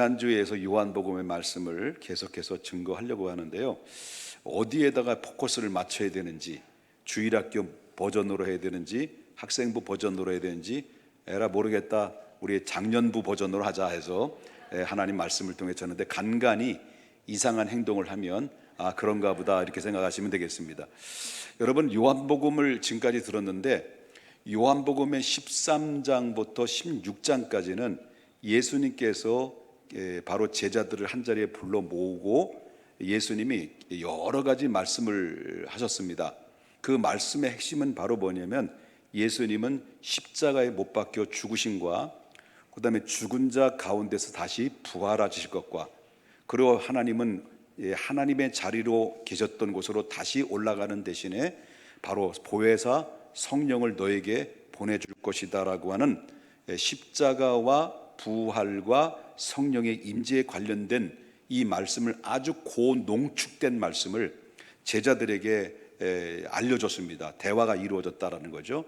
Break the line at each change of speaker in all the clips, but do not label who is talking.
지난주에서 요한복음의 말씀을 계속해서 증거하려고 하는데요. 어디에다가 포커스를 맞춰야 되는지, 주일학교 버전으로 해야 되는지, 학생부 버전으로 해야 되는지 에라 모르겠다, 우리 작년부 버전으로 하자 해서 하나님 말씀을 통해 쳤는데, 간간히 이상한 행동을 하면 그런가 보다 이렇게 생각하시면 되겠습니다. 여러분, 요한복음을 지금까지 들었는데 요한복음의 13장부터 16장까지는 예수님께서 바로 제자들을 한자리에 불러 모으고 예수님이 여러 가지 말씀을 하셨습니다. 그 말씀의 핵심은 바로 뭐냐면, 예수님은 십자가에 못 박혀 죽으심과 그 다음에 죽은 자 가운데서 다시 부활하실 것과, 그리고 하나님은 하나님의 자리로 계셨던 곳으로 다시 올라가는 대신에 바로 보혜사 성령을 너에게 보내줄 것이다 라고 하는 십자가와 부활과 성령의 임재에 관련된 이 말씀을, 아주 고농축된 말씀을 제자들에게 알려줬습니다. 대화가 이루어졌다라는 거죠.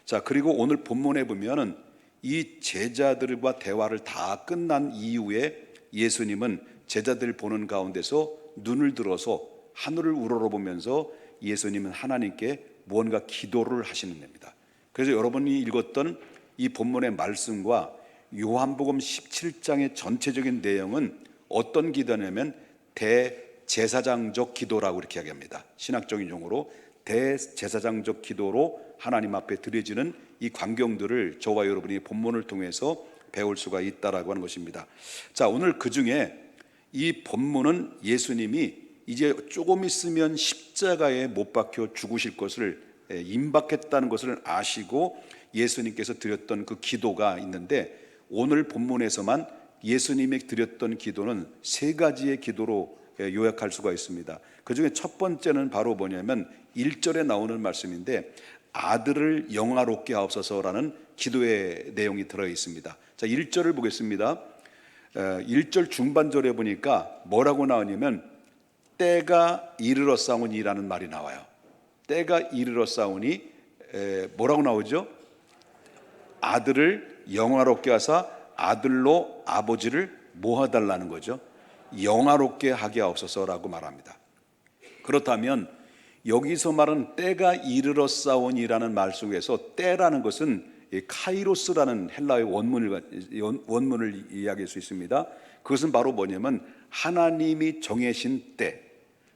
자, 그리고 오늘 본문에 보면은 이 제자들과 대화를 다 끝난 이후에 예수님은 제자들 보는 가운데서 눈을 들어서 하늘을 우러러보면서 예수님은 하나님께 무언가 기도를 하시는 겁니다. 그래서 여러분이 읽었던 이 본문의 말씀과 요한복음 17장의 전체적인 내용은 어떤 기도냐면 대제사장적 기도라고 이렇게 이야기합니다. 신학적인 용어로 대제사장적 기도로 하나님 앞에 드려지는 이 광경들을 저와 여러분이 본문을 통해서 배울 수가 있다라고 하는 것입니다. 자, 오늘 그 중에 이 본문은 예수님이 이제 조금 있으면 십자가에 못 박혀 죽으실 것을 임박했다는 것을 아시고 예수님께서 드렸던 그 기도가 있는데, 오늘 본문에서만 예수님이 드렸던 기도는 세 가지의 기도로 요약할 수가 있습니다. 그 중에 첫 번째는 바로 뭐냐면 1절에 나오는 말씀인데, 아들을 영화롭게 하옵소서라는 기도의 내용이 들어 있습니다. 자, 1절을 보겠습니다. 1절 중반절에 보니까 뭐라고 나오냐면 때가 이르렀사오니라는 말이 나와요. 때가 이르렀사오니 뭐라고 나오죠? 아들을 영화롭게 하사 아들로 아버지를 모아달라는 거죠. 영화롭게 하게 하옵소서라고 말합니다. 그렇다면 여기서 말하는 때가 이르렀사오니라는 말 속에서 때라는 것은 카이로스라는 헬라의 원문을 이야기할 수 있습니다. 그것은 바로 뭐냐면 하나님이 정해신 때,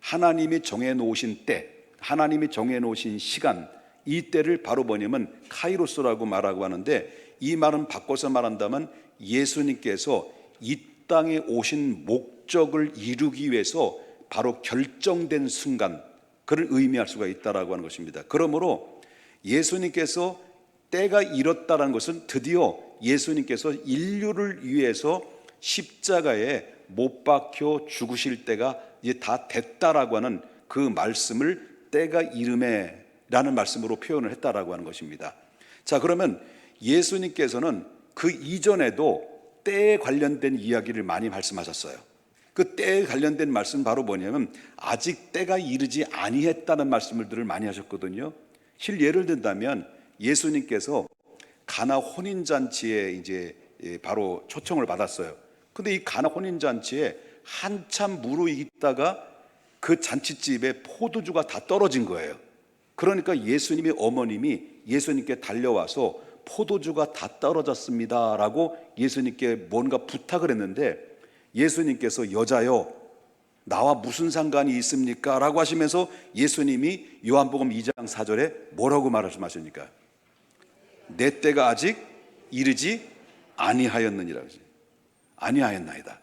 하나님이 정해놓으신 때, 하나님이 정해놓으신 시간, 이 때를 바로 뭐냐면 카이로스라고 말하고 하는데, 이 말은 바꿔서 말한다면 예수님께서 이 땅에 오신 목적을 이루기 위해서 바로 결정된 순간, 그를 의미할 수가 있다라고 하는 것입니다. 그러므로 예수님께서 때가 이뤘다는 것은 드디어 예수님께서 인류를 위해서 십자가에 못 박혀 죽으실 때가 이제 다 됐다라고 하는 그 말씀을 때가 이름에라는 말씀으로 표현을 했다라고 하는 것입니다. 자, 그러면 예수님께서는 그 이전에도 때에 관련된 이야기를 많이 말씀하셨어요. 그 때에 관련된 말씀 바로 뭐냐면 아직 때가 이르지 아니했다는 말씀들을 많이 하셨거든요. 예를 든다면 예수님께서 가나 혼인잔치에 이제 바로 초청을 받았어요. 근데 이 가나 혼인잔치에 한참 무르익다가 그 잔치집에 포도주가 다 떨어진 거예요. 그러니까 예수님의 어머님이 예수님께 달려와서 포도주가 다 떨어졌습니다 라고 예수님께 뭔가 부탁을 했는데, 예수님께서 여자여 나와 무슨 상관이 있습니까? 라고 하시면서 예수님이 요한복음 2장 4절에 뭐라고 말씀하십니까? 내 때가 아직 이르지 아니하였느니라. 아니하였나이다.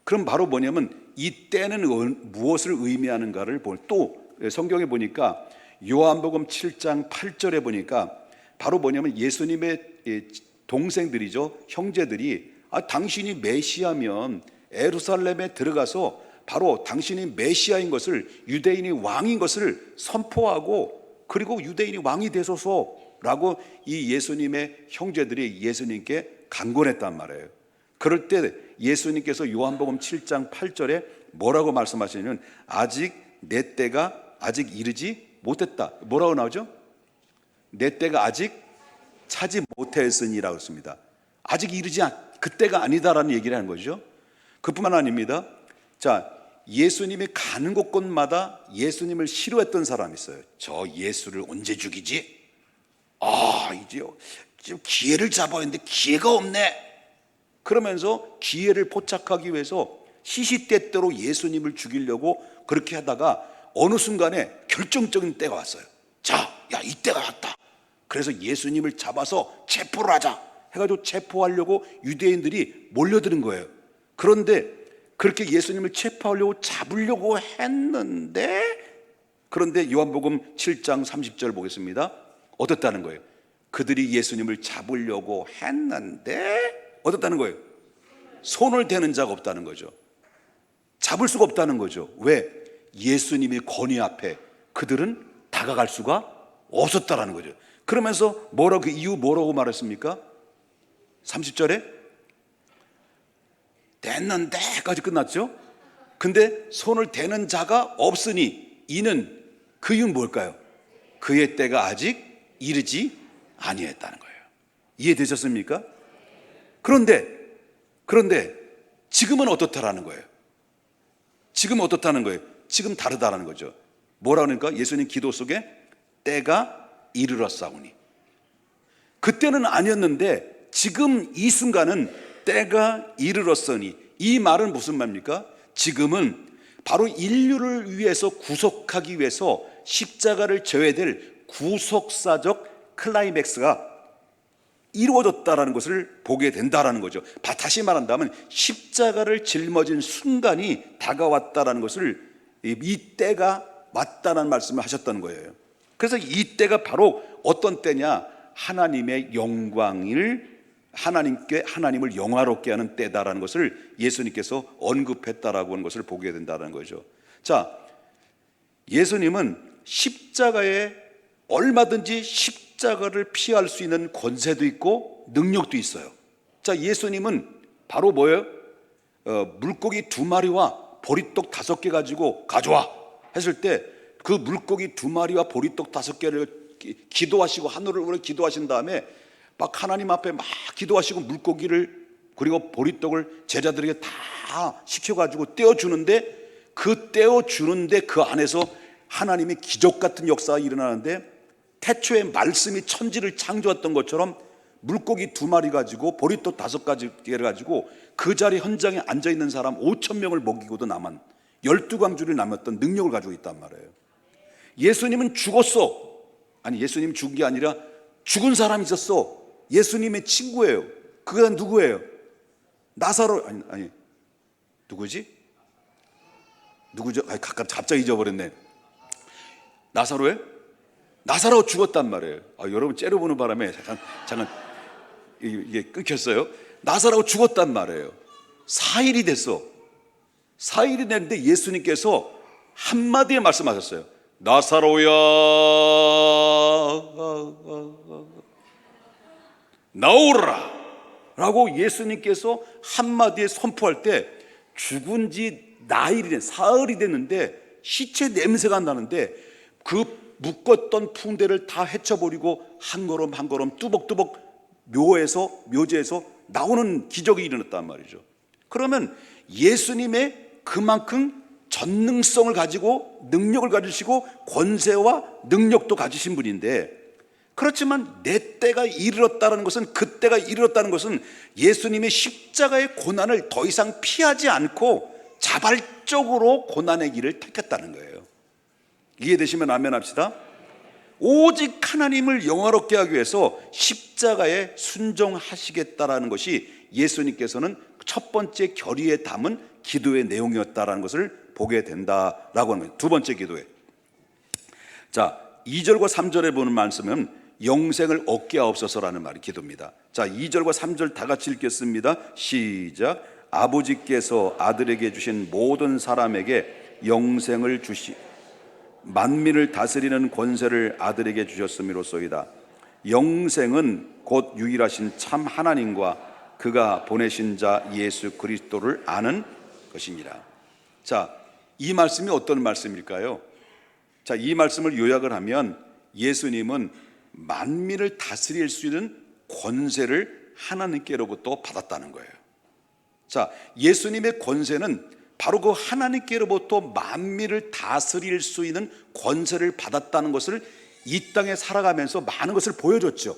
그럼 바로 뭐냐면 이 때는 무엇을 의미하는가를 또 성경에 보니까 요한복음 7장 8절에 보니까 바로 뭐냐면 예수님의 동생들이죠, 형제들이 당신이 메시아면 예루살렘에 들어가서 바로 당신이 메시아인 것을, 유대인이 왕인 것을 선포하고, 그리고 유대인이 왕이 되소서라고 이 예수님의 형제들이 예수님께 간구했단 말이에요. 그럴 때 예수님께서 요한복음 7장 8절에 뭐라고 말씀하시냐면 아직 내 때가 아직 이르지 못했다. 뭐라고 나오죠? 내 때가 아직 차지 못했으니라고 했습니다. 아직 이르지 그때가 아니다라는 얘기를 하는 거죠. 그뿐만 아닙니다. 자, 예수님이 가는 곳곳마다 예수님을 싫어했던 사람이 있어요. 저 예수를 언제 죽이지? 이제 지금 기회를 잡아야 하는데 기회가 없네. 그러면서 기회를 포착하기 위해서 시시때때로 예수님을 죽이려고 그렇게 하다가 어느 순간에 결정적인 때가 왔어요. 자, 야, 이때가 왔다. 그래서 예수님을 잡아서 체포를 하자 해가지고 체포하려고 유대인들이 몰려드는 거예요. 그런데 그렇게 예수님을 체포하려고 잡으려고 했는데, 그런데 요한복음 7장 30절 보겠습니다. 어떻다는 거예요? 그들이 예수님을 잡으려고 했는데 어떻다는 거예요? 손을 대는 자가 없다는 거죠. 잡을 수가 없다는 거죠. 왜? 예수님의 권위 앞에 그들은 다가갈 수가 없었다라는 거죠. 그러면서 그 이유 뭐라고 말했습니까? 30절에 됐는데까지 끝났죠. 근데 손을 대는 자가 없으니 이는 그 이유는 뭘까요? 그의 때가 아직 이르지 아니했다는 거예요. 이해되셨습니까? 그런데 지금은 어떻다라는 거예요? 지금은 어떻다는 거예요? 지금 다르다라는 거죠. 뭐라 그러니까? 예수님 기도 속에 때가 이르렀사오니, 그때는 아니었는데 지금 이 순간은 때가 이르렀으니, 이 말은 무슨 말입니까? 지금은 바로 인류를 위해서 구속하기 위해서 십자가를 져야 될 구속사적 클라이맥스가 이루어졌다라는 것을 보게 된다라는 거죠. 다시 말한다면 십자가를 짊어진 순간이 다가왔다라는 것을, 이 때가 왔다는 말씀을 하셨다는 거예요. 그래서 이 때가 바로 어떤 때냐? 하나님의 영광을, 하나님을 영화롭게 하는 때다라는 것을 예수님께서 언급했다라고 하는 것을 보게 된다는 거죠. 자, 예수님은 십자가에 얼마든지 십자가를 피할 수 있는 권세도 있고 능력도 있어요. 자, 예수님은 바로 뭐예요? 물고기 2마리와 보리떡 5개 가지고 가져와 했을 때 그 물고기 2마리와 보리떡 5개를 기도하시고 하늘을 우러 기도하신 다음에 막 하나님 앞에 막 기도하시고 물고기를 그리고 보리떡을 제자들에게 다 시켜가지고 떼어주는데, 그 안에서 하나님의 기적 같은 역사가 일어나는데, 태초에 말씀이 천지를 창조했던 것처럼 물고기 2마리 가지고 보리떡 5개를 가지고 그 자리 현장에 앉아있는 사람 5,000명을 먹이고도 남은 12광주를 남았던 능력을 가지고 있단 말이에요. 예수님은 죽었어. 아니, 예수님 죽은 게 아니라 죽은 사람이 있었어. 예수님의 친구예요. 그가 누구예요? 나사로. 아니 누구지? 누구죠? 갑자기 잊어버렸네. 나사로 죽었단 말이에요. 여러분 째려보는 바람에 잠깐 이게 끊겼어요. 나사로 죽었단 말이에요. 4일이 됐어. 4일이 됐는데 예수님께서 한마디에 말씀하셨어요. 나사로야 나오라 라고 예수님께서 한마디에 선포할 때, 죽은 지 사흘이 됐는데 시체 냄새가 나는데 그 묶었던 붕대를 다 헤쳐버리고 한 걸음 한 걸음 뚜벅뚜벅 묘지에서 나오는 기적이 일어났단 말이죠. 그러면 예수님의 그만큼 전능성을 가지고 능력을 가지시고 권세와 능력도 가지신 분인데, 그렇지만 내 때가 이르렀다는 것은, 그때가 이르렀다는 것은 예수님의 십자가의 고난을 더 이상 피하지 않고 자발적으로 고난의 길을 택했다는 거예요. 이해되시면 아멘 합시다. 오직 하나님을 영화롭게 하기 위해서 십자가에 순종하시겠다라는 것이 예수님께서는 첫 번째 결의에 담은 기도의 내용이었다라는 것을 보게 된다라고 하는 거예요. 두 번째 기도에, 자, 2절과 3절에 보는 말씀은 영생을 얻게 하옵소서라는 말이 기도입니다. 자, 2절과 3절 다 같이 읽겠습니다. 시작. 아버지께서 아들에게 주신 모든 사람에게 영생을 만민을 다스리는 권세를 아들에게 주셨음이로소이다. 영생은 곧 유일하신 참 하나님과 그가 보내신 자 예수 그리스도를 아는 것이니라. 자, 이 말씀이 어떤 말씀일까요? 자, 이 말씀을 요약을 하면 예수님은 만민을 다스릴 수 있는 권세를 하나님께로부터 받았다는 거예요. 자, 예수님의 권세는 바로 그 하나님께로부터 만민을 다스릴 수 있는 권세를 받았다는 것을 이 땅에 살아가면서 많은 것을 보여줬죠.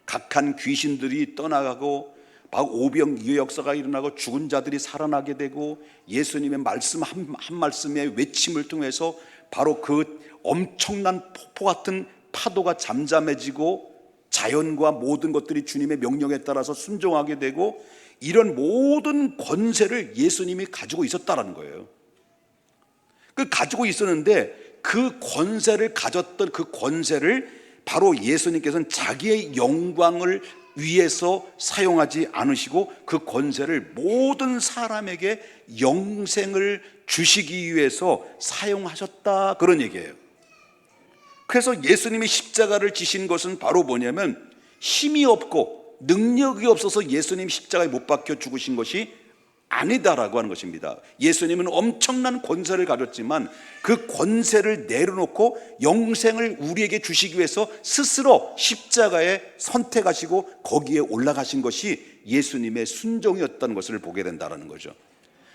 각한 귀신들이 떠나가고 막 오병이의 역사가 일어나고 죽은 자들이 살아나게 되고 예수님의 말씀 한 말씀의 외침을 통해서 바로 그 엄청난 폭포 같은 파도가 잠잠해지고 자연과 모든 것들이 주님의 명령에 따라서 순종하게 되고 이런 모든 권세를 예수님이 가지고 있었다라는 거예요. 그 가지고 있었는데 그 권세를 가졌던 그 권세를 바로 예수님께서는 자기의 영광을 위해서 사용하지 않으시고 그 권세를 모든 사람에게 영생을 주시기 위해서 사용하셨다, 그런 얘기예요. 그래서 예수님이 십자가를 지신 것은 바로 뭐냐면 힘이 없고 능력이 없어서 예수님 십자가에 못 박혀 죽으신 것이 아니다라고 하는 것입니다. 예수님은 엄청난 권세를 가졌지만 그 권세를 내려놓고 영생을 우리에게 주시기 위해서 스스로 십자가에 선택하시고 거기에 올라가신 것이 예수님의 순종이었다는 것을 보게 된다는 거죠.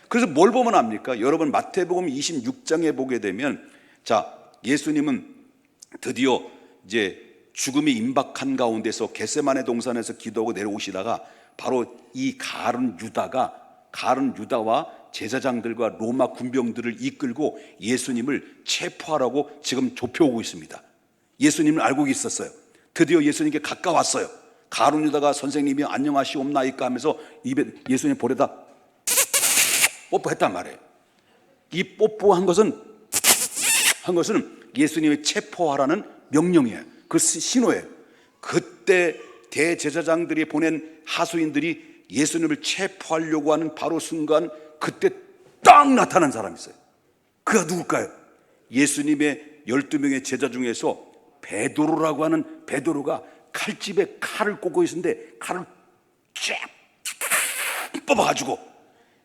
그래서 뭘 보면 압니까? 여러분 마태복음 26장에 보게 되면 자, 예수님은 드디어 이제 죽음이 임박한 가운데서 겟세마네 동산에서 기도하고 내려오시다가 바로 이 가룟 유다와 제사장들과 로마 군병들을 이끌고 예수님을 체포하라고 지금 좁혀오고 있습니다. 예수님은 알고 있었어요. 드디어 예수님께 가까웠어요. 가룟 유다가 선생님이 안녕하시옵나이까 하면서 입에 예수님 볼에다 뽀뽀했단 말이에요. 이 뽀뽀한 것은 예수님의 체포하라는 명령이에요. 그 신호예요. 그때 대제사장들이 보낸 하수인들이 예수님을 체포하려고 하는 바로 순간 그때 딱 나타난 사람이 있어요. 그가 누굴까요? 예수님의 12명의 제자 중에서 베드로라고 하는 베드로가 칼집에 칼을 꽂고 있었는데 칼을 쫙 뽑아가지고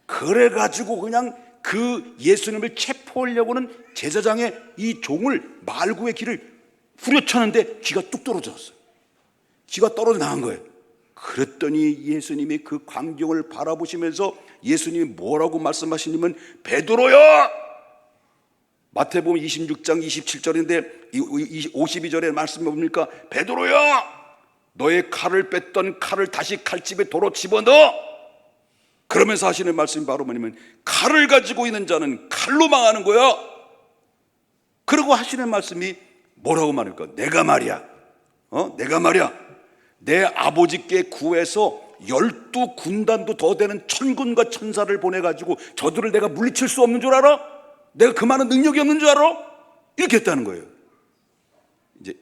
그래가지고 그냥 그 예수님을 체포하려고는 제사장의 이 종을 말구의 귀를 후려쳤는데 귀가 뚝 떨어졌어요. 귀가 떨어져 나간 거예요. 그랬더니 예수님이 그 광경을 바라보시면서 예수님이 뭐라고 말씀하시냐면 베드로야, 마태복음 26장 27절인데 52절에 말씀해 봅니까? 베드로야, 너의 칼을 뺐던 칼을 다시 칼집에 도로 집어넣어. 그러면서 하시는 말씀이 바로 뭐냐면 칼을 가지고 있는 자는 칼로 망하는 거야. 그리고 하시는 말씀이 뭐라고 말할까? 내가 말이야 내 아버지께 구해서 12군단도 더 되는 천군과 천사를 보내가지고 저들을 내가 물리칠 수 없는 줄 알아? 내가 그 많은 능력이 없는 줄 알아? 이렇게 했다는 거예요. 이제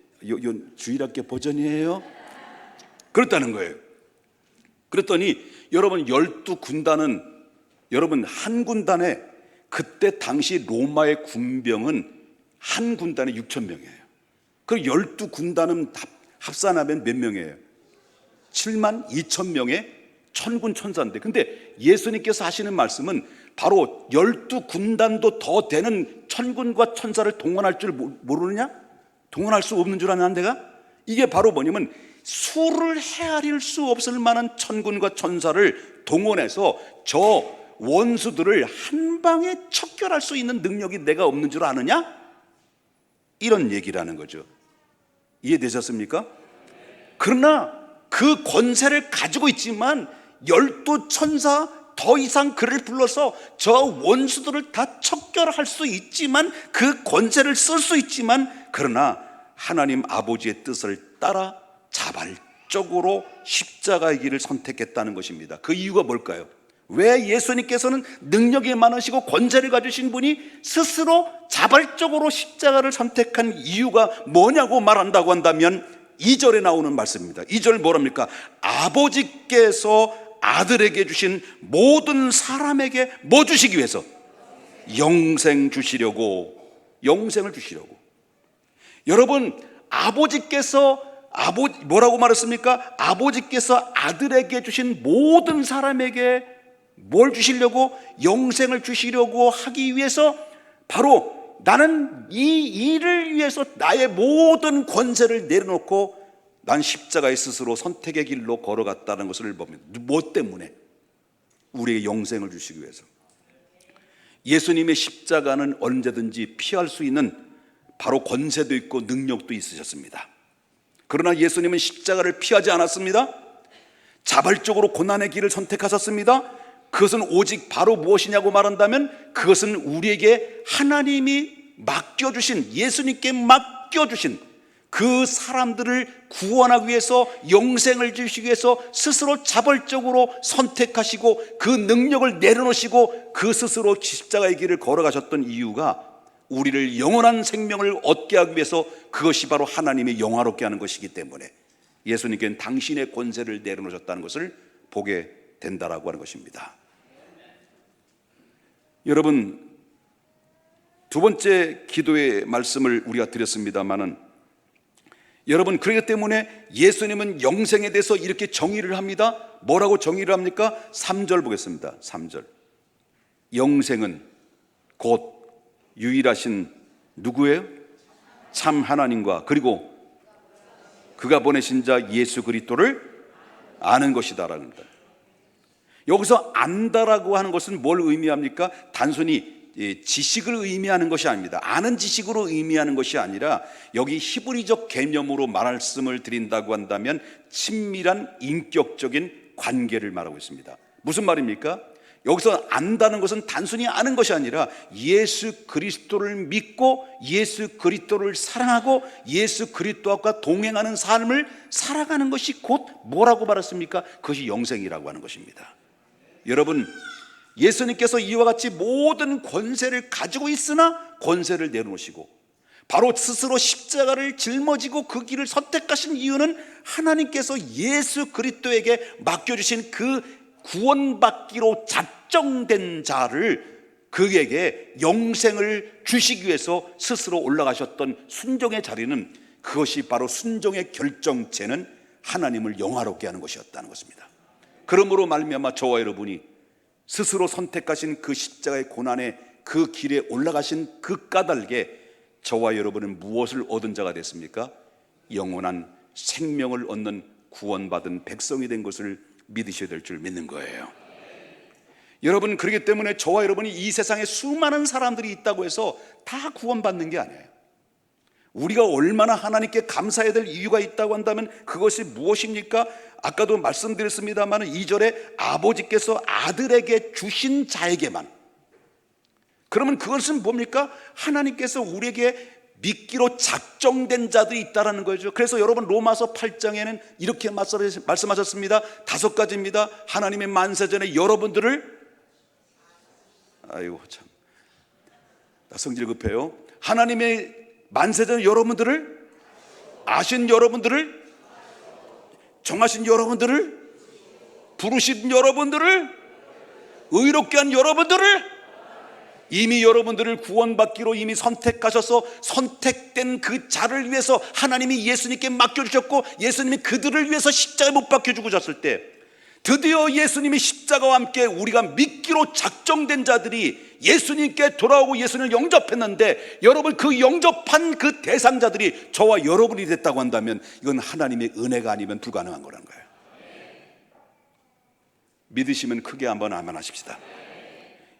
주일학교 버전이에요. 그렇다는 거예요. 그랬더니 여러분 12군단은 여러분 한 군단에 그때 당시 로마의 군병은 한 군단에 6,000명이에요. 그 12군단은 합산하면 몇 명이에요? 72,000명의 천군 천사인데, 근데 예수님께서 하시는 말씀은 바로 12군단도 더 되는 천군과 천사를 동원할 줄 모르느냐? 동원할 수 없는 줄 아냐 내가? 이게 바로 뭐냐면 수를 헤아릴 수 없을 만한 천군과 천사를 동원해서 저 원수들을 한 방에 척결할 수 있는 능력이 내가 없는 줄 아느냐? 이런 얘기라는 거죠. 이해되셨습니까? 그러나 그 권세를 가지고 있지만 12천사 더 이상 그를 불러서 저 원수들을 다 척결할 수 있지만 그 권세를 쓸 수 있지만 그러나 하나님 아버지의 뜻을 따라 자발적으로 십자가의 길을 선택했다는 것입니다. 그 이유가 뭘까요? 왜 예수님께서는 능력이 많으시고 권세를 가지신 분이 스스로 자발적으로 십자가를 선택한 이유가 뭐냐고 말한다고 한다면 2절에 나오는 말씀입니다. 2절 뭐랍니까? 아버지께서 아들에게 주신 모든 사람에게 뭐 주시기 위해서? 영생을 주시려고. 여러분 아버지께서 뭐라고 말했습니까? 아버지께서 아들에게 주신 모든 사람에게 뭘 주시려고? 영생을 주시려고 하기 위해서 바로 나는 이 일을 위해서 나의 모든 권세를 내려놓고 난 십자가의 스스로 선택의 길로 걸어갔다는 것을 봅니다. 뭐 때문에? 우리에게 영생을 주시기 위해서. 예수님의 십자가는 언제든지 피할 수 있는 바로 권세도 있고 능력도 있으셨습니다. 그러나 예수님은 십자가를 피하지 않았습니다. 자발적으로 고난의 길을 선택하셨습니다. 그것은 오직 바로 무엇이냐고 말한다면 그것은 우리에게 하나님이 맡겨주신, 예수님께 맡겨주신 그 사람들을 구원하기 위해서, 영생을 주시기 위해서 스스로 자발적으로 선택하시고 그 능력을 내려놓으시고 그 스스로 십자가의 길을 걸어가셨던 이유가 우리를 영원한 생명을 얻게 하기 위해서, 그것이 바로 하나님의 영화롭게 하는 것이기 때문에 예수님께는 당신의 권세를 내려놓으셨다는 것을 보게 된다라고 하는 것입니다. 여러분, 두 번째 기도의 말씀을 우리가 드렸습니다마는, 여러분, 그렇기 때문에 예수님은 영생에 대해서 이렇게 정의를 합니다. 뭐라고 정의를 합니까? 3절 보겠습니다. 3절. 영생은 곧 유일하신 누구예요? 참 하나님과 그리고 그가 보내신 자 예수 그리스도를 아는 것이다라는 겁니다. 여기서 안다라고 하는 것은 뭘 의미합니까? 단순히 지식을 의미하는 것이 아닙니다. 아는 지식으로 의미하는 것이 아니라 여기 히브리적 개념으로 말씀을 드린다고 한다면 친밀한 인격적인 관계를 말하고 있습니다. 무슨 말입니까? 여기서 안다는 것은 단순히 아는 것이 아니라 예수 그리스도를 믿고 예수 그리스도를 사랑하고 예수 그리스도와 동행하는 삶을 살아가는 것이 곧 뭐라고 말했습니까? 그것이 영생이라고 하는 것입니다. 여러분, 예수님께서 이와 같이 모든 권세를 가지고 있으나 권세를 내놓으시고 바로 스스로 십자가를 짊어지고 그 길을 선택하신 이유는 하나님께서 예수 그리스도에게 맡겨주신 그 구원받기로 작정된 자를, 그에게 영생을 주시기 위해서 스스로 올라가셨던 순종의 자리는, 그것이 바로 순종의 결정체는 하나님을 영화롭게 하는 것이었다는 것입니다. 그러므로 말미암아 저와 여러분이 스스로 선택하신 그 십자가의 고난의 그 길에 올라가신 그 까닭에 저와 여러분은 무엇을 얻은 자가 됐습니까? 영원한 생명을 얻는 구원받은 백성이 된 것을 믿으셔야 될 줄 믿는 거예요. 여러분, 그렇기 때문에 저와 여러분이 이 세상에 수많은 사람들이 있다고 해서 다 구원받는 게 아니에요. 우리가 얼마나 하나님께 감사해야 될 이유가 있다고 한다면 그것이 무엇입니까? 아까도 말씀드렸습니다만 2절에 아버지께서 아들에게 주신 자에게만. 그러면 그것은 뭡니까? 하나님께서 우리에게 믿기로 작정된 자들이 있다라는 거죠. 그래서 여러분, 로마서 8장에는 이렇게 말씀하셨습니다. 5가지입니다. 하나님의 만세전에 여러분들을, 아이고 참, 나 성질 급해요. 하나님의 만세전에 여러분들을 아신, 여러분들을 정하신, 여러분들을 부르신, 여러분들을 의롭게 한 여러분들을, 이미 여러분들을 구원받기로 이미 선택하셔서 선택된 그 자를 위해서 하나님이 예수님께 맡겨주셨고, 예수님이 그들을 위해서 십자가에 못 박혀 죽으셨을 때 드디어 예수님이 십자가와 함께 우리가 믿기로 작정된 자들이 예수님께 돌아오고 예수님을 영접했는데, 여러분, 그 영접한 그 대상자들이 저와 여러분이 됐다고 한다면 이건 하나님의 은혜가 아니면 불가능한 거라는 거예요. 믿으시면 크게 한번 아멘하십시다.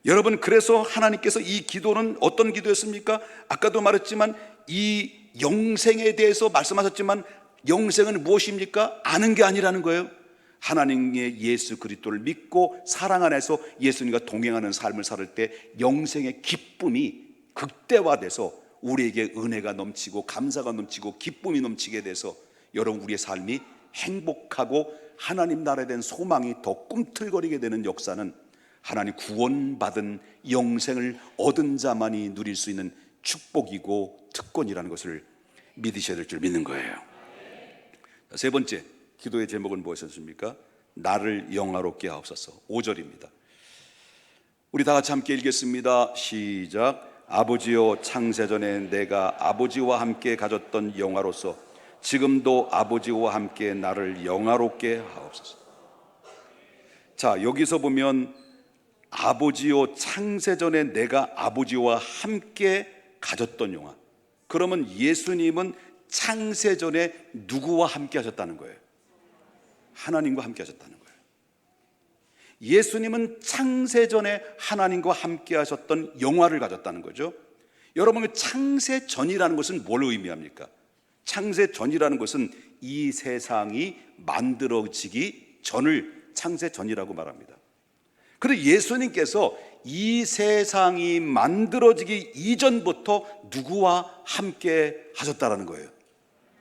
여러분, 그래서 하나님께서 이 기도는 어떤 기도였습니까? 아까도 말했지만 이 영생에 대해서 말씀하셨지만 영생은 무엇입니까? 아는 게 아니라는 거예요. 하나님의 예수 그리스도를 믿고 사랑 안에서 예수님과 동행하는 삶을 살 때 영생의 기쁨이 극대화돼서 우리에게 은혜가 넘치고 감사가 넘치고 기쁨이 넘치게 돼서 여러분, 우리의 삶이 행복하고 하나님 나라에 대한 소망이 더 꿈틀거리게 되는 역사는 하나님 구원받은 영생을 얻은 자만이 누릴 수 있는 축복이고 특권이라는 것을 믿으셔야 될 줄 믿는 거예요. 세 번째 기도의 제목은 무엇이었습니까? 나를 영화롭게 하옵소서. 5절입니다. 우리 다 같이 함께 읽겠습니다. 시작. 아버지여, 창세전에 내가 아버지와 함께 가졌던 영화로서 지금도 아버지와 함께 나를 영화롭게 하옵소서. 자, 여기서 보면 아버지요, 창세전에 내가 아버지와 함께 가졌던 영화. 그러면 예수님은 창세전에 누구와 함께 하셨다는 거예요? 하나님과 함께 하셨다는 거예요. 예수님은 창세전에 하나님과 함께 하셨던 영화를 가졌다는 거죠. 여러분, 창세전이라는 것은 뭘 의미합니까? 창세전이라는 것은 이 세상이 만들어지기 전을 창세전이라고 말합니다. 그리고 예수님께서 이 세상이 만들어지기 이전부터 누구와 함께 하셨다는 거예요.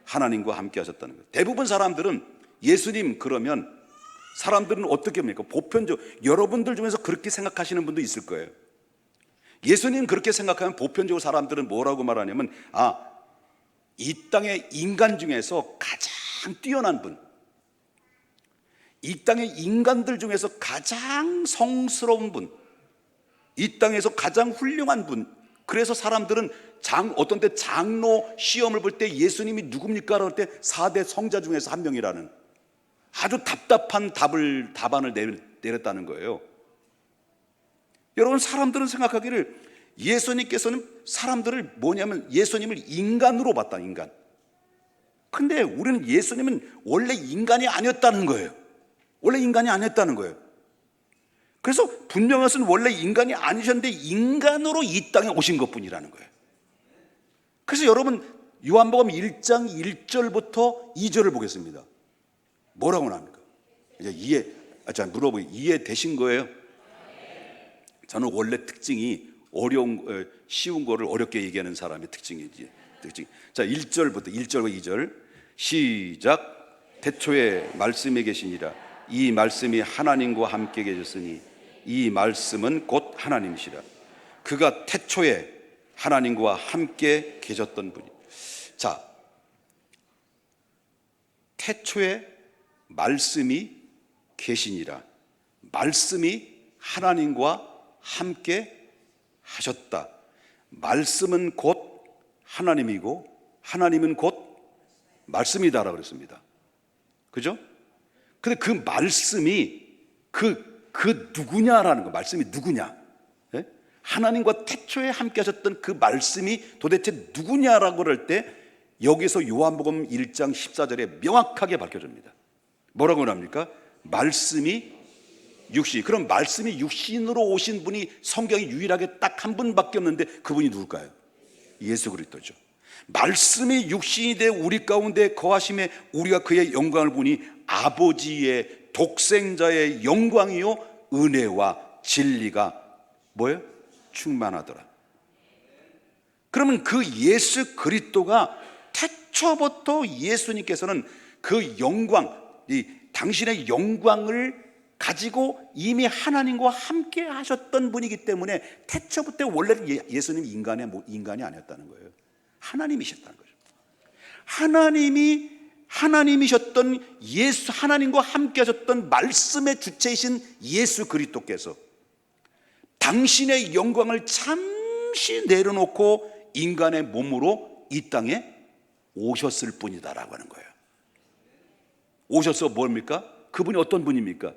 하나님과 함께 하셨다는 거예요. 대부분 사람들은 예수님 그러면 사람들은 어떻게 합니까? 보편적으로 여러분들 중에서 그렇게 생각하시는 분도 있을 거예요. 예수님 그렇게 생각하면 보편적으로 사람들은 뭐라고 말하냐면, 이 땅의 인간 중에서 가장 뛰어난 분, 이 땅의 인간들 중에서 가장 성스러운 분, 이 땅에서 가장 훌륭한 분. 그래서 사람들은 어떤 때 장로 시험을 볼 때 예수님이 누굽니까? 그럴 때 4대 성자 중에서 한 명이라는 아주 답답한 답안을 내렸다는 거예요. 여러분, 사람들은 생각하기를 예수님께서는 사람들을 예수님을 인간으로 봤다, 인간. 근데 우리는 예수님은 원래 인간이 아니었다는 거예요. 원래 인간이 아니었다는 거예요. 그래서 분명한 것은 원래 인간이 아니셨는데 인간으로 이 땅에 오신 것뿐이라는 거예요. 그래서 여러분, 요한복음 1장 1절부터 2절을 보겠습니다. 뭐라고 나옵니까? 이제 이해되신 거예요? 저는 원래 특징이 쉬운 거를 어렵게 얘기하는 사람의 특징이지. 자, 1절과 2절 시작. 태초에 말씀이 계시니라. 이 말씀이 하나님과 함께 계셨으니 이 말씀은 곧 하나님이시라. 그가 태초에 하나님과 함께 계셨던 분이. 자, 태초에 말씀이 계시니라. 말씀이 하나님과 함께 하셨다. 말씀은 곧 하나님이고 하나님은 곧 말씀이다라고 그랬습니다. 그죠? 근데 그 말씀이 그 누구냐라는 거. 말씀이 누구냐? 예? 하나님과 태초에 함께 하셨던 그 말씀이 도대체 누구냐라고 그럴 때 여기서 요한복음 1장 14절에 명확하게 밝혀집니다. 뭐라고 합니까? 말씀이 육신. 그럼 말씀이 육신으로 오신 분이 성경에 유일하게 딱 한 분밖에 없는데 그분이 누굴까요? 예수 그리스도죠. 말씀이 육신이 되어 우리 가운데 거하심에 우리가 그의 영광을 보니 아버지의 독생자의 영광이요 은혜와 진리가 뭐예요? 충만하더라. 그러면 그 예수 그리스도가 태초부터 예수님께서는 그 영광, 당신의 영광을 가지고 이미 하나님과 함께 하셨던 분이기 때문에 태초부터 원래 예수님이 인간이 아니었다는 거예요. 하나님이셨다는 거죠. 하나님이셨던 하나님과 함께 하셨던 말씀의 주체이신 예수 그리스도께서 당신의 영광을 잠시 내려놓고 인간의 몸으로 이 땅에 오셨을 뿐이다라고 하는 거예요. 오셔서 뭡니까? 그분이 어떤 분입니까?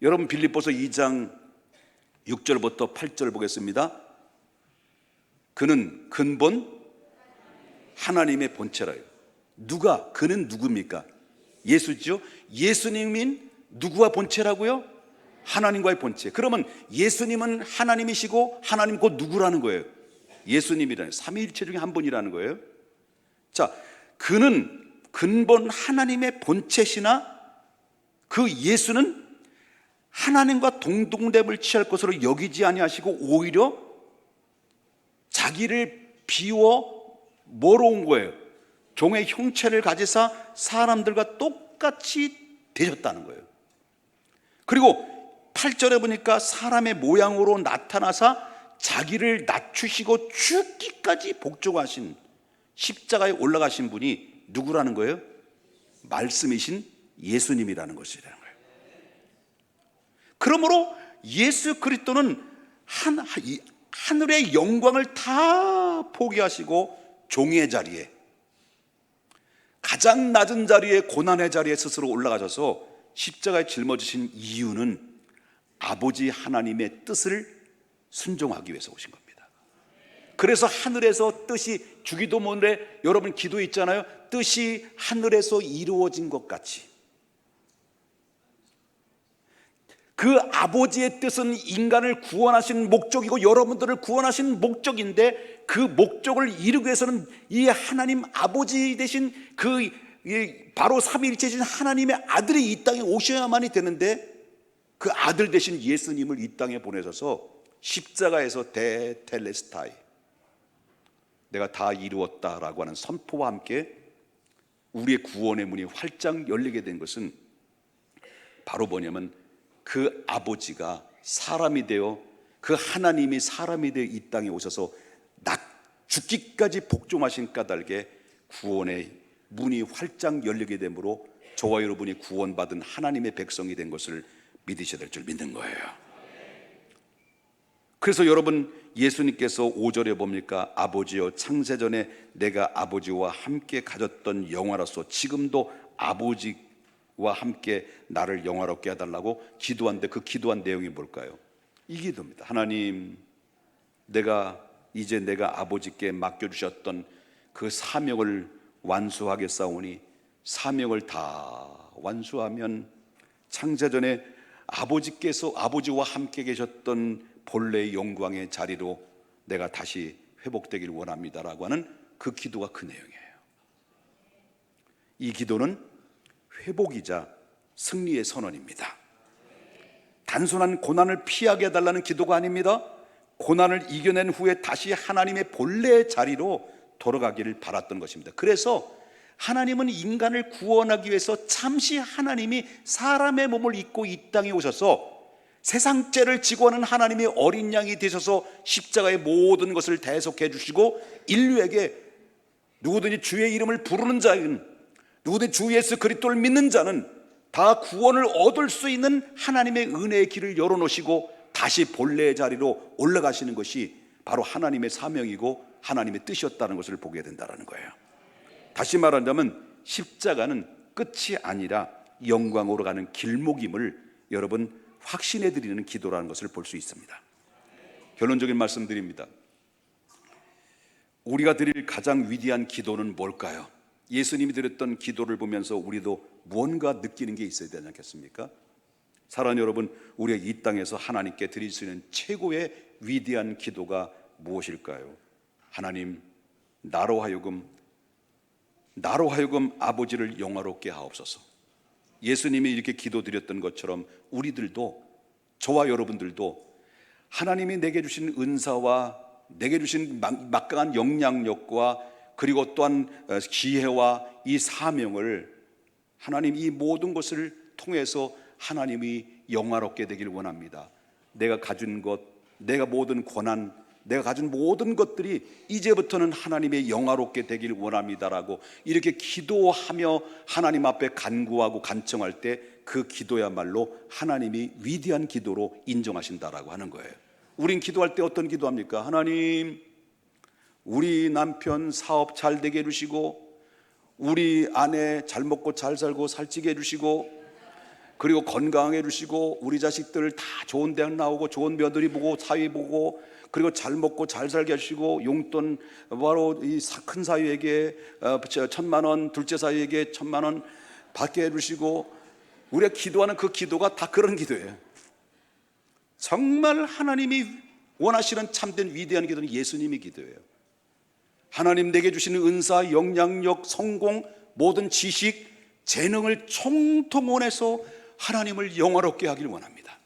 여러분, 빌립보서 2장 6절부터 8절 보겠습니다. 그는 근본 하나님의 본체라요. 그는 누굽니까? 예수죠. 예수님인 누구와 본체라고요? 하나님과의 본체. 그러면 예수님은 하나님이시고 하나님 곧 누구라는 거예요? 예수님이라는, 삼위일체 중에 한 분이라는 거예요. 자, 그는 근본 하나님의 본체시나 그 예수는 하나님과 동등됨을 취할 것으로 여기지 아니하시고 오히려 자기를 비워 뭐로 온 거예요? 종의 형체를 가지사 사람들과 똑같이 되셨다는 거예요. 그리고 8절에 보니까 사람의 모양으로 나타나사 자기를 낮추시고 죽기까지 복종하신, 십자가에 올라가신 분이 누구라는 거예요? 말씀이신 예수님이라는 것이라는 거예요. 그러므로 예수 그리스도는 하늘의 영광을 다 포기하시고 종의 자리에, 가장 낮은 자리에, 고난의 자리에 스스로 올라가셔서 십자가에 짊어지신 이유는 아버지 하나님의 뜻을 순종하기 위해서 오신 겁니다. 그래서 하늘에서 뜻이, 주기도문에 여러분 기도 있잖아요. 뜻이 하늘에서 이루어진 것 같이 그 아버지의 뜻은 인간을 구원하신 목적이고 여러분들을 구원하신 목적인데, 그 목적을 이루기 위해서는 이 하나님 아버지 되신 그 바로 삼위일체신 하나님의 아들이 이 땅에 오셔야만이 되는데, 그 아들 되신 예수님을 이 땅에 보내셔서 십자가에서 대텔레스타이, 내가 다 이루었다라고 하는 선포와 함께 우리의 구원의 문이 활짝 열리게 된 것은 바로 뭐냐면, 그 아버지가 사람이 되어, 그 하나님이 사람이 되어 이 땅에 오셔서 죽기까지 복종하신 까닭에 구원의 문이 활짝 열리게 되므로 저와 여러분이 구원받은 하나님의 백성이 된 것을 믿으셔야 될 줄 믿는 거예요. 그래서 여러분, 예수님께서 5절에 봅니까? 아버지여, 창세전에 내가 아버지와 함께 가졌던 영화로서 지금도 아버지와 함께 나를 영화롭게 해달라고 기도한데, 그 기도한 내용이 뭘까요? 이 기도입니다. 하나님, 이제 내가 아버지께 맡겨주셨던 그 사명을 완수하겠사오니, 사명을 다 완수하면 창세전에 아버지께서 아버지와 함께 계셨던 본래의 영광의 자리로 내가 다시 회복되길 원합니다라고 하는 그 기도가 그 내용이에요. 이 기도는 회복이자 승리의 선언입니다. 단순한 고난을 피하게 해달라는 기도가 아닙니다. 고난을 이겨낸 후에 다시 하나님의 본래의 자리로 돌아가기를 바랐던 것입니다. 그래서 하나님은 인간을 구원하기 위해서 잠시 하나님이 사람의 몸을 입고 이 땅에 오셔서 세상 죄를 지고 하는 하나님의 어린 양이 되셔서 십자가의 모든 것을 대속해 주시고, 인류에게 누구든지 주의 이름을 부르는 자는, 누구든지 주 예수 그리스도를 믿는 자는 다 구원을 얻을 수 있는 하나님의 은혜의 길을 열어놓으시고 다시 본래의 자리로 올라가시는 것이 바로 하나님의 사명이고 하나님의 뜻이었다는 것을 보게 된다는 거예요. 다시 말한다면 십자가는 끝이 아니라 영광으로 가는 길목임을 여러분 확신해 드리는 기도라는 것을 볼 수 있습니다. 결론적인 말씀 드립니다. 우리가 드릴 가장 위대한 기도는 뭘까요? 예수님이 드렸던 기도를 보면서 우리도 무언가 느끼는 게 있어야 되지 않겠습니까? 사랑하는 여러분, 우리가 이 땅에서 하나님께 드릴 수 있는 최고의 위대한 기도가 무엇일까요? 하나님, 나로 하여금 아버지를 영화롭게 하옵소서. 예수님이 이렇게 기도드렸던 것처럼 우리들도, 저와 여러분들도 하나님이 내게 주신 은사와 내게 주신 막강한 영향력과 그리고 또한 기회와 이 사명을, 하나님 이 모든 것을 통해서 하나님이 영화롭게 되길 원합니다. 내가 가진 것, 내가 모든 권한, 내가 가진 모든 것들이 이제부터는 하나님의 영화롭게 되길 원합니다라고 이렇게 기도하며 하나님 앞에 간구하고 간청할 때 그 기도야말로 하나님이 위대한 기도로 인정하신다라고 하는 거예요. 우린 기도할 때 어떤 기도합니까? 하나님, 우리 남편 사업 잘 되게 해주시고, 우리 아내 잘 먹고 잘 살고 살찌게 해주시고, 그리고 건강하게 해주시고, 우리 자식들 다 좋은 대학 나오고 좋은 며느리 보고 사위 보고, 그리고 잘 먹고 잘 살게 하시고, 용돈 바로 이 큰 사위에게 1,000만 원, 둘째 사위에게 1,000만 원 받게 해주시고, 우리가 기도하는 그 기도가 다 그런 기도예요. 정말 하나님이 원하시는 참된 위대한 기도는 예수님의 기도예요. 하나님 내게 주시는 은사, 영향력, 성공, 모든 지식, 재능을 총동원해서 하나님을 영화롭게 하길 원합니다.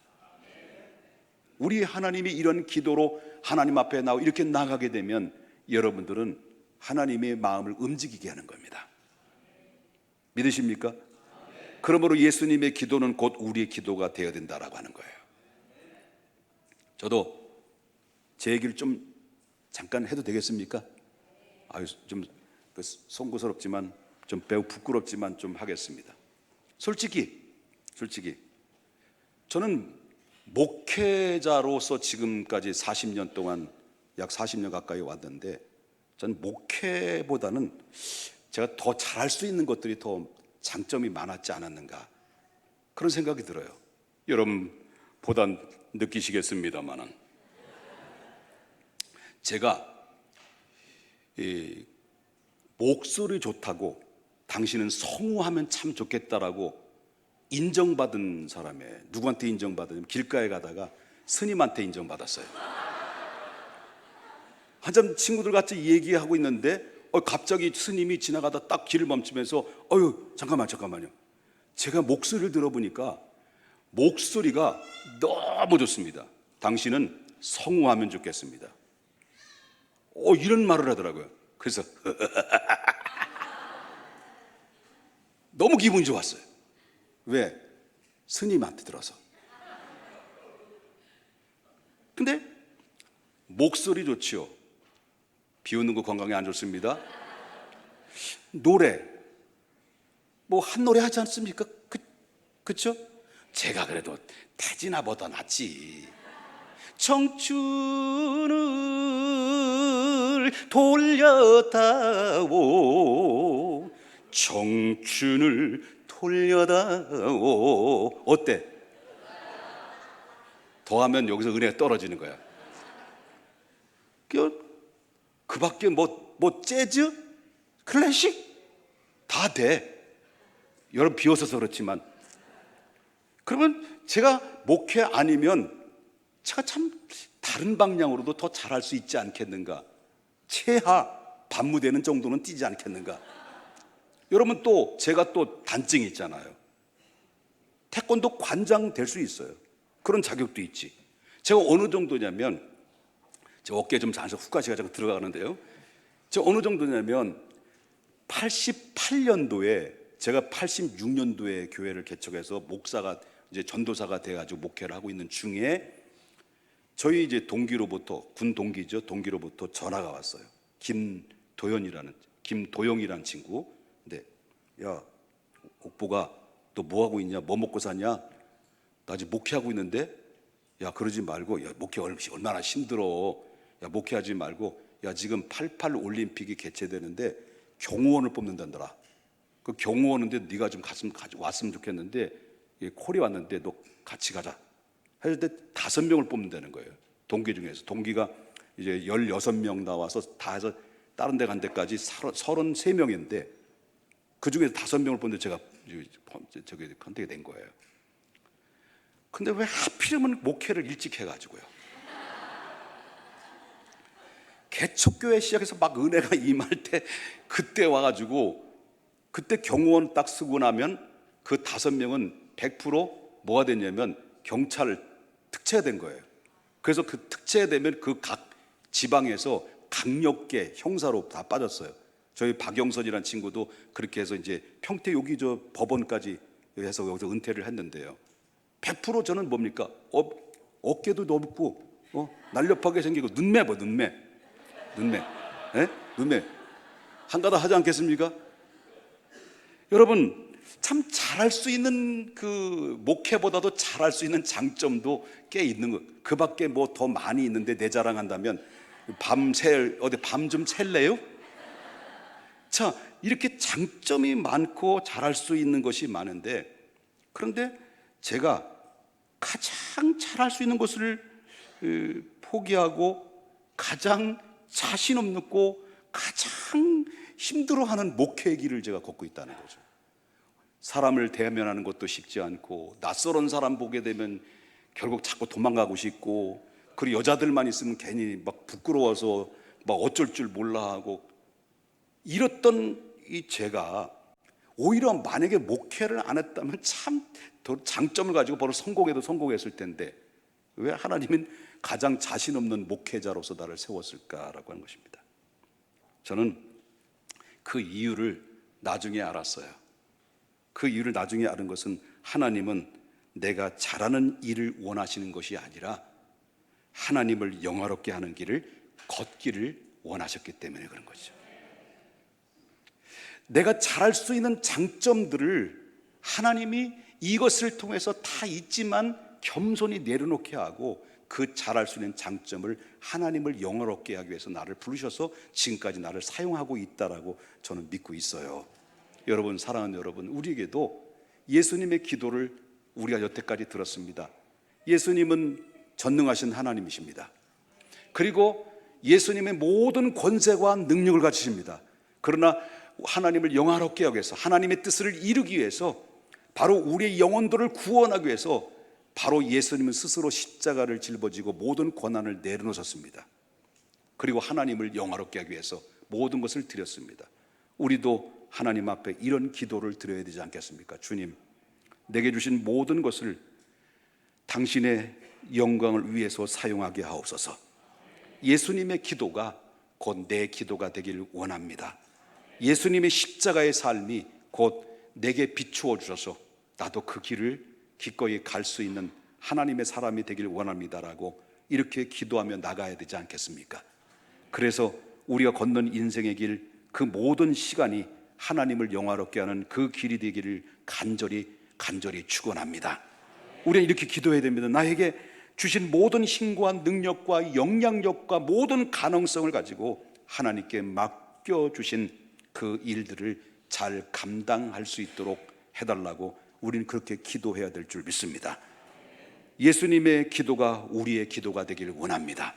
우리 하나님이 이런 기도로 하나님 앞에 나와 이렇게 나가게 되면 여러분들은 하나님의 마음을 움직이게 하는 겁니다. 믿으십니까? 그러므로 예수님의 기도는 곧 우리의 기도가 되어야 된다라고 하는 거예요. 저도 제 얘기를 좀 잠깐 해도 되겠습니까? 좀 송구스럽지만, 좀 매우 부끄럽지만 좀 하겠습니다. 솔직히 저는 목회자로서 지금까지 40년 동안, 약 40년 가까이 왔는데, 저는 목회보다는 제가 더 잘할 수 있는 것들이 더 장점이 많았지 않았는가, 그런 생각이 들어요. 여러분보다 느끼시겠습니다만은 제가 목소리 좋다고 당신은 성우하면 참 좋겠다라고 인정받은 사람에, 누구한테 인정받으냐면 길가에 가다가 스님한테 인정받았어요. 한참 친구들 같이 얘기하고 있는데 갑자기 스님이 지나가다 딱 길을 멈추면서 잠깐만요. 제가 목소리를 들어보니까 목소리가 너무 좋습니다. 당신은 성우하면 좋겠습니다. 이런 말을 하더라고요. 그래서 너무 기분이 좋았어요. 왜? 스님한테 들어서. 근데 목소리 좋지요. 비웃는 거 건강에 안 좋습니다. 노래 뭐 한 노래 하지 않습니까? 그쵸? 제가 그래도 태진아보다 낫지. 청춘을 돌려다오, 청춘을 돌려다오. 어때? 더하면 여기서 은혜가 떨어지는 거야. 그 밖에 뭐 재즈? 클래식? 다 돼. 여러분 비웃어서 그렇지만. 그러면 제가 목회 아니면 제가 참 다른 방향으로도 더 잘할 수 있지 않겠는가. 최하 반무되는 정도는 뛰지 않겠는가. 여러분 또 제가 또 단증이 있잖아요. 태권도 관장 될 수 있어요. 그런 자격도 있지. 제가 어느 정도냐면, 제 어깨 좀 자서 후가시가 자꾸 들어가는데요. 제가 어느 정도냐면 88년도에 제가 86년도에 교회를 개척해서 목사가 이제 전도사가 돼가지고 목회를 하고 있는 중에 저희 이제 동기로부터, 군 동기죠, 동기로부터 전화가 왔어요. 김도영이라는 친구. 근데 야 옥보가 너 뭐 하고 있냐? 뭐 먹고 사냐? 나 지금 목회하고 있는데 야 그러지 말고, 야 목회 얼마나 힘들어. 야 목회하지 말고, 야 지금 88 올림픽이 개최되는데 경호원을 뽑는다더라. 그 경호원인데 네가 좀 왔으면 좋겠는데 콜이 왔는데 너 같이 가자. 할 때 5명을 뽑는다는 거예요. 동기 중에서. 동기가 이제 16명 나와서 다 해서 다른 데 간 데까지 33명인데 그 중에서 5명을 뽑는데 제가 저기 컨택이 된 거예요. 근데 왜 하필이면 목회를 일찍 해가지고요. 개척교회 시작해서 막 은혜가 임할 때 그때 와가지고, 그때 경호원 딱 쓰고 나면 그 5명은 100% 뭐가 됐냐면 경찰 특채된 거예요. 그래서 그 특채되면 그 각 지방에서 강력계 형사로 다 빠졌어요. 저희 박영선이라는 친구도 그렇게 해서 이제 평택 여기 저 법원까지 해서 여기서 은퇴를 했는데요. 100% 저는 뭡니까? 어깨도 넓고 날렵하게 생기고 눈매 뭐 눈매 한가다 하지 않겠습니까? 여러분 참 잘할 수 있는 그 목회보다도 잘할 수 있는 장점도 꽤 있는 거. 그 밖에 뭐 더 많이 있는데 내 자랑한다면 밤 좀 샐래요? 자, 이렇게 장점이 많고 잘할 수 있는 것이 많은데, 그런데 제가 가장 잘할 수 있는 것을 포기하고 가장 자신 없고 가장 힘들어하는 목회의 길을 제가 걷고 있다는 거죠. 사람을 대면하는 것도 쉽지 않고, 낯설은 사람 보게 되면 결국 자꾸 도망가고 싶고, 그리고 여자들만 있으면 괜히 막 부끄러워서 막 어쩔 줄 몰라 하고, 이랬던 이 제가 오히려 만약에 목회를 안 했다면 참 더 장점을 가지고 바로 성공했을 텐데, 왜 하나님은 가장 자신 없는 목회자로서 나를 세웠을까라고 하는 것입니다. 저는 그 이유를 나중에 알았어요. 그 이유를 나중에 아는 것은, 하나님은 내가 잘하는 일을 원하시는 것이 아니라 하나님을 영화롭게 하는 길을 걷기를 원하셨기 때문에 그런 거죠. 내가 잘할 수 있는 장점들을 하나님이 이것을 통해서 다 있지만 겸손히 내려놓게 하고, 그 잘할 수 있는 장점을 하나님을 영화롭게 하기 위해서 나를 부르셔서 지금까지 나를 사용하고 있다라고 저는 믿고 있어요. 여러분, 사랑하는 여러분, 우리에게도 예수님의 기도를 우리가 여태까지 들었습니다. 예수님은 전능하신 하나님이십니다. 그리고 예수님의 모든 권세와 능력을 가지십니다. 그러나 하나님을 영화롭게 하기 위해서, 하나님의 뜻을 이루기 위해서 바로 우리의 영혼들을 구원하기 위해서 바로 예수님은 스스로 십자가를 짊어지고 모든 고난을 내려놓으셨습니다. 그리고 하나님을 영화롭게 하기 위해서 모든 것을 드렸습니다. 우리도 하나님 앞에 이런 기도를 드려야 되지 않겠습니까? 주님, 내게 주신 모든 것을 당신의 영광을 위해서 사용하게 하옵소서. 예수님의 기도가 곧 내 기도가 되길 원합니다. 예수님의 십자가의 삶이 곧 내게 비추어 주셔서 나도 그 길을 기꺼이 갈 수 있는 하나님의 사람이 되길 원합니다라고 이렇게 기도하며 나가야 되지 않겠습니까? 그래서 우리가 걷는 인생의 길, 그 모든 시간이 하나님을 영화롭게 하는 그 길이 되기를 간절히 축원합니다. 우리는 이렇게 기도해야 됩니다. 나에게 주신 모든 힘과 능력과 영향력과 모든 가능성을 가지고 하나님께 맡겨주신 그 일들을 잘 감당할 수 있도록 해달라고 우리는 그렇게 기도해야 될 줄 믿습니다. 예수님의 기도가 우리의 기도가 되기를 원합니다.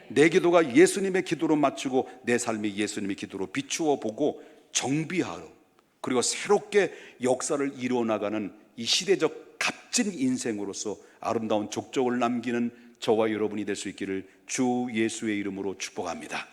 내 기도가 예수님의 기도로 맞추고 내 삶이 예수님의 기도로 비추어 보고 정비하고 그리고 새롭게 역사를 이루어 나가는 이 시대적 값진 인생으로서 아름다운 족적을 남기는 저와 여러분이 될 수 있기를 주 예수의 이름으로 축복합니다.